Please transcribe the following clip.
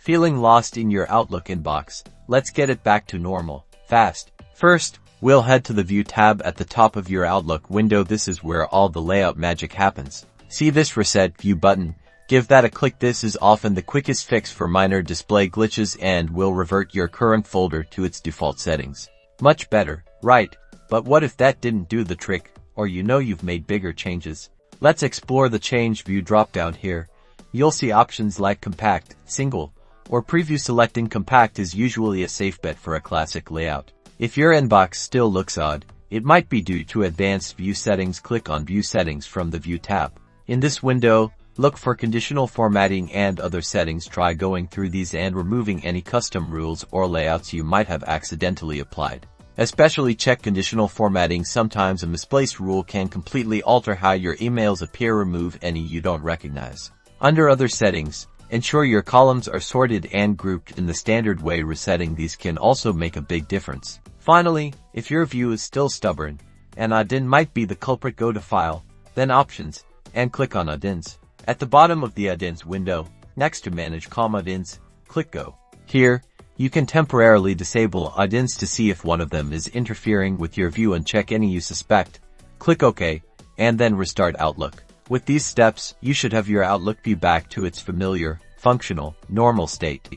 Feeling lost in your Outlook inbox? Let's get it back to normal, fast. First, we'll head to the View tab at the top of your Outlook window. This is where all the layout magic happens. See this Reset View button? Give that a click. This is often the quickest fix for minor display glitches and will revert your current folder to its default settings. Much better, right? But what if that didn't do the trick, or you've made bigger changes? Let's explore the Change View drop-down here. You'll see options like Compact, Single, or Preview. Selecting Compact is usually a safe bet for a classic layout. If your inbox still looks odd, it might be due to advanced view settings. Click on View Settings from the View tab. In this window, look for Conditional Formatting and other settings. Try going through these and removing any custom rules or layouts you might have accidentally applied. Especially check Conditional Formatting. Sometimes a misplaced rule can completely alter how your emails appear. Remove any you don't recognize. Under Other Settings, ensure your columns are sorted and grouped in the standard way. Resetting these can also make a big difference. Finally, if your view is still stubborn, and add-in might be the culprit, go to File, then Options, and click on Add-ins. At the bottom of the Add-ins window, next to Manage Add-ins, click Go. Here, you can temporarily disable add-ins to see if one of them is interfering with your view and check any you suspect. Click OK, and then restart Outlook. With these steps, you should have your Outlook view back to its familiar, functional, normal state.